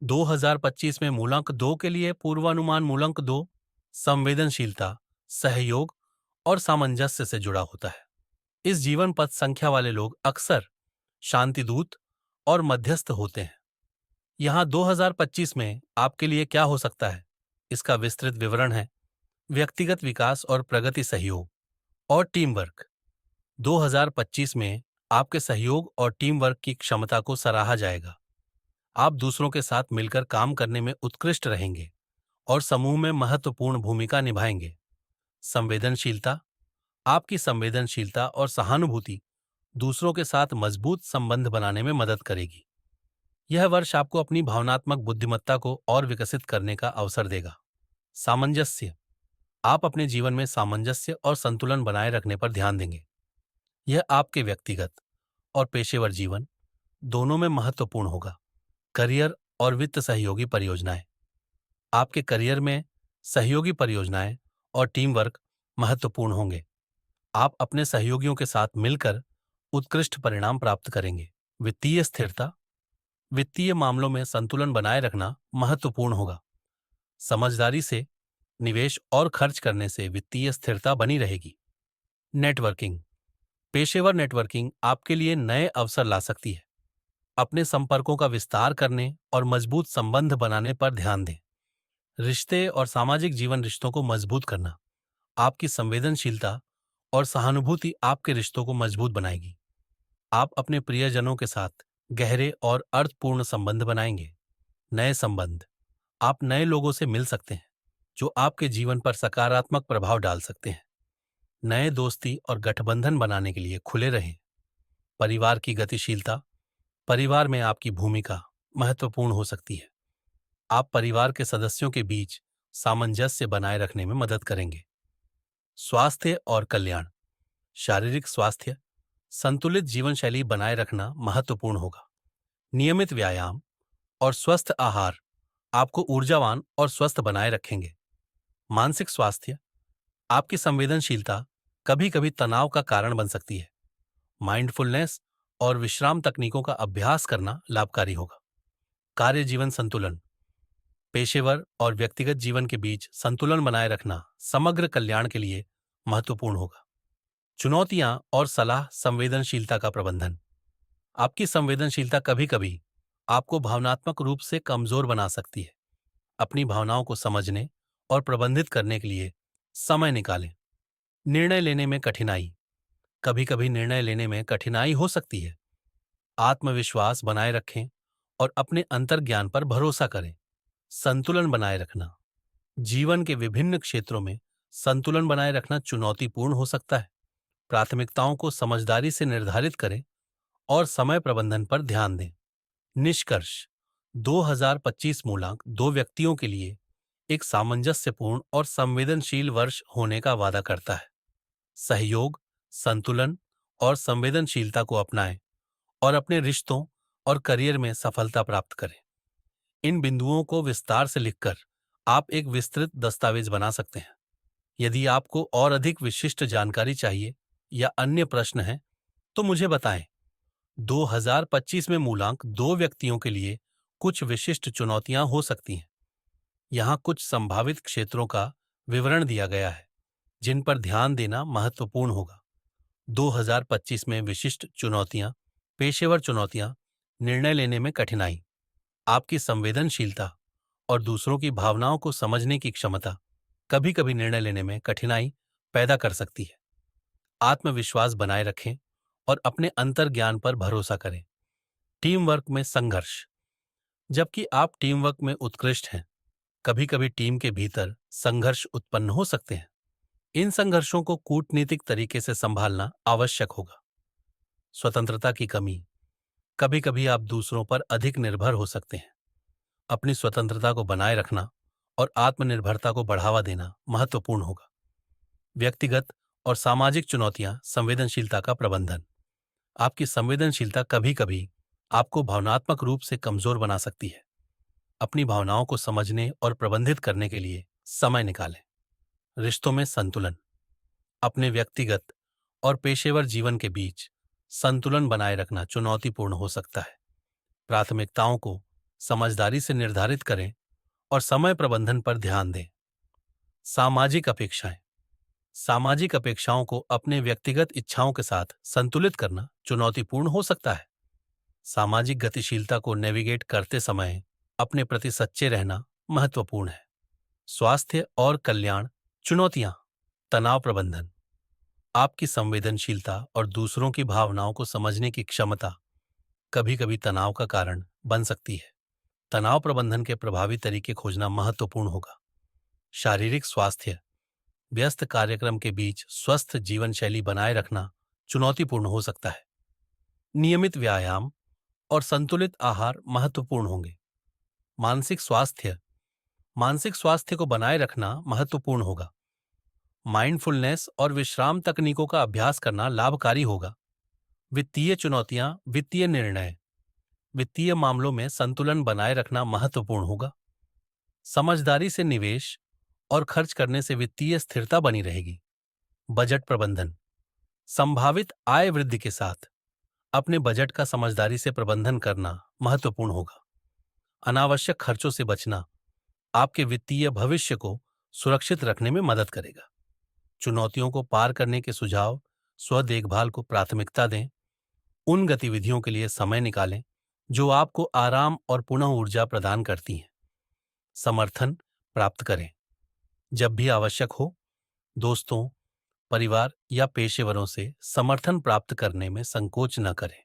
(2025) में मूलांक 2 के लिए पूर्वानुमान मूलांक 2 संवेदनशीलता, सहयोग और सामंजस्य से जुड़ा होता है। इस जीवन पथ संख्या वाले लोग अक्सर शांतिदूत और मध्यस्थ होते हैं। यहाँ 2025 में आपके लिए क्या हो सकता है, इसका विस्तृत विवरण है। व्यक्तिगत विकास और प्रगति, सहयोग और टीम वर्क। 2025 में आपके सहयोग और टीम वर्क की क्षमता को सराहा जाएगा। आप दूसरों के साथ मिलकर काम करने में उत्कृष्ट रहेंगे और समूह में महत्वपूर्ण भूमिका निभाएंगे। संवेदनशीलता, आपकी संवेदनशीलता और सहानुभूति दूसरों के साथ मजबूत संबंध बनाने में मदद करेगी। यह वर्ष आपको अपनी भावनात्मक बुद्धिमत्ता को और विकसित करने का अवसर देगा। सामंजस्य, आप अपने जीवन में सामंजस्य और संतुलन बनाए रखने पर ध्यान देंगे। यह आपके व्यक्तिगत और पेशेवर जीवन दोनों में महत्वपूर्ण होगा। करियर और वित्त सहयोगी परियोजनाएं, आपके करियर में सहयोगी परियोजनाएं और टीम वर्क महत्वपूर्ण होंगे। आप अपने सहयोगियों के साथ मिलकर उत्कृष्ट परिणाम प्राप्त करेंगे। वित्तीय स्थिरता, वित्तीय मामलों में संतुलन बनाए रखना महत्वपूर्ण होगा। समझदारी से निवेश और खर्च करने से वित्तीय स्थिरता बनी रहेगी। नेटवर्किंग, पेशेवर नेटवर्किंग आपके लिए नए अवसर ला सकती है। अपने संपर्कों का विस्तार करने और मजबूत संबंध बनाने पर ध्यान दें। रिश्ते और सामाजिक जीवन, रिश्तों को मजबूत करना, आपकी संवेदनशीलता और सहानुभूति आपके रिश्तों को मजबूत बनाएगी। आप अपने प्रियजनों के साथ गहरे और अर्थपूर्ण संबंध बनाएंगे। नए संबंध, आप नए लोगों से मिल सकते हैं जो आपके जीवन पर सकारात्मक प्रभाव डाल सकते हैं। नए दोस्ती और गठबंधन बनाने के लिए खुले रहें। परिवार की गतिशीलता, परिवार में आपकी भूमिका महत्वपूर्ण हो सकती है। आप परिवार के सदस्यों के बीच सामंजस्य बनाए रखने में मदद करेंगे। स्वास्थ्य और कल्याण, शारीरिक स्वास्थ्य, संतुलित जीवन शैली बनाए रखना महत्वपूर्ण होगा। नियमित व्यायाम और स्वस्थ आहार आपको ऊर्जावान और स्वस्थ बनाए रखेंगे। मानसिक स्वास्थ्य, आपकी संवेदनशीलता कभी कभी तनाव का कारण बन सकती है। माइंडफुलनेस और विश्राम तकनीकों का अभ्यास करना लाभकारी होगा। कार्य जीवन संतुलन, पेशेवर और व्यक्तिगत जीवन के बीच संतुलन बनाए रखना समग्र कल्याण के लिए महत्वपूर्ण होगा। चुनौतियां और सलाह, संवेदनशीलता का प्रबंधन, आपकी संवेदनशीलता कभी कभी आपको भावनात्मक रूप से कमजोर बना सकती है। अपनी भावनाओं को समझने और प्रबंधित करने के लिए समय निकालें। निर्णय लेने में कठिनाई, कभी कभी निर्णय लेने में कठिनाई हो सकती है। आत्मविश्वास बनाए रखें और अपने अंतर्ज्ञान पर भरोसा करें। संतुलन बनाए रखना, जीवन के विभिन्न क्षेत्रों में संतुलन बनाए रखना चुनौतीपूर्ण हो सकता है। प्राथमिकताओं को समझदारी से निर्धारित करें और समय प्रबंधन पर ध्यान दें। निष्कर्ष, 2025 मूलांक 2 व्यक्तियों के लिए एक सामंजस्यपूर्ण और संवेदनशील वर्ष होने का वादा करता है। सहयोग, संतुलन और संवेदनशीलता को अपनाएं और अपने रिश्तों और करियर में सफलता प्राप्त करें। इन बिंदुओं को विस्तार से लिखकर आप एक विस्तृत दस्तावेज बना सकते हैं। यदि आपको और अधिक विशिष्ट जानकारी चाहिए या अन्य प्रश्न हैं, तो मुझे बताएं। 2025 में मूलांक 2 व्यक्तियों के लिए कुछ विशिष्ट चुनौतियां हो सकती हैं। यहाँ कुछ संभावित क्षेत्रों का विवरण दिया गया है जिन पर ध्यान देना महत्वपूर्ण होगा। 2025 में विशिष्ट चुनौतियां, पेशेवर चुनौतियां, निर्णय लेने में कठिनाई, आपकी संवेदनशीलता और दूसरों की भावनाओं को समझने की क्षमता कभी कभी निर्णय लेने में कठिनाई पैदा कर सकती है। आत्मविश्वास बनाए रखें और अपने अंतर्ज्ञान पर भरोसा करें। टीम वर्क में संघर्ष, जबकि आप टीम वर्क में उत्कृष्ट हैं, कभी कभी टीम के भीतर संघर्ष उत्पन्न हो सकते हैं। इन संघर्षों को कूटनीतिक तरीके से संभालना आवश्यक होगा। स्वतंत्रता की कमी, कभी कभी आप दूसरों पर अधिक निर्भर हो सकते हैं। अपनी स्वतंत्रता को बनाए रखना और आत्मनिर्भरता को बढ़ावा देना महत्वपूर्ण होगा। व्यक्तिगत और सामाजिक चुनौतियां, संवेदनशीलता का प्रबंधन, आपकी संवेदनशीलता कभी कभी आपको भावनात्मक रूप से कमजोर बना सकती है। अपनी भावनाओं को समझने और प्रबंधित करने के लिए समय निकालें। रिश्तों में संतुलन, अपने व्यक्तिगत और पेशेवर जीवन के बीच संतुलन बनाए रखना चुनौतीपूर्ण हो सकता है। प्राथमिकताओं को समझदारी से निर्धारित करें और समय प्रबंधन पर ध्यान दें। सामाजिक अपेक्षाएं। सामाजिक अपेक्षाओं को अपने व्यक्तिगत इच्छाओं के साथ संतुलित करना चुनौतीपूर्ण हो सकता है। सामाजिक गतिशीलता को नेविगेट करते समय अपने प्रति सच्चे रहना महत्वपूर्ण है। स्वास्थ्य और कल्याण चुनौतियां। तनाव प्रबंधन। आपकी संवेदनशीलता और दूसरों की भावनाओं को समझने की क्षमता कभी-कभी तनाव का कारण बन सकती है। तनाव प्रबंधन के प्रभावी तरीके खोजना महत्वपूर्ण होगा। शारीरिक स्वास्थ्य। व्यस्त कार्यक्रम के बीच स्वस्थ जीवन शैली बनाए रखना चुनौतीपूर्ण हो सकता है। नियमित व्यायाम और संतुलित आहार महत्वपूर्ण होंगे। मानसिक स्वास्थ्य। मानसिक स्वास्थ्य को बनाए रखना महत्वपूर्ण होगा। माइंडफुलनेस और विश्राम तकनीकों का अभ्यास करना लाभकारी होगा। वित्तीय चुनौतियां। वित्तीय निर्णय। वित्तीय मामलों में संतुलन बनाए रखना महत्वपूर्ण होगा। समझदारी से निवेश और खर्च करने से वित्तीय स्थिरता बनी रहेगी। बजट प्रबंधन। संभावित आय वृद्धि के साथ अपने बजट का समझदारी से प्रबंधन करना महत्वपूर्ण होगा। अनावश्यक खर्चों से बचना आपके वित्तीय भविष्य को सुरक्षित रखने में मदद करेगा। चुनौतियों को पार करने के सुझाव। स्व देखभाल को प्राथमिकता दें। उन गतिविधियों के लिए समय निकालें जो आपको आराम और पुनः ऊर्जा प्रदान करती हैं। समर्थन प्राप्त करें। जब भी आवश्यक हो, दोस्तों, परिवार या पेशेवरों से समर्थन प्राप्त करने में संकोच न करें।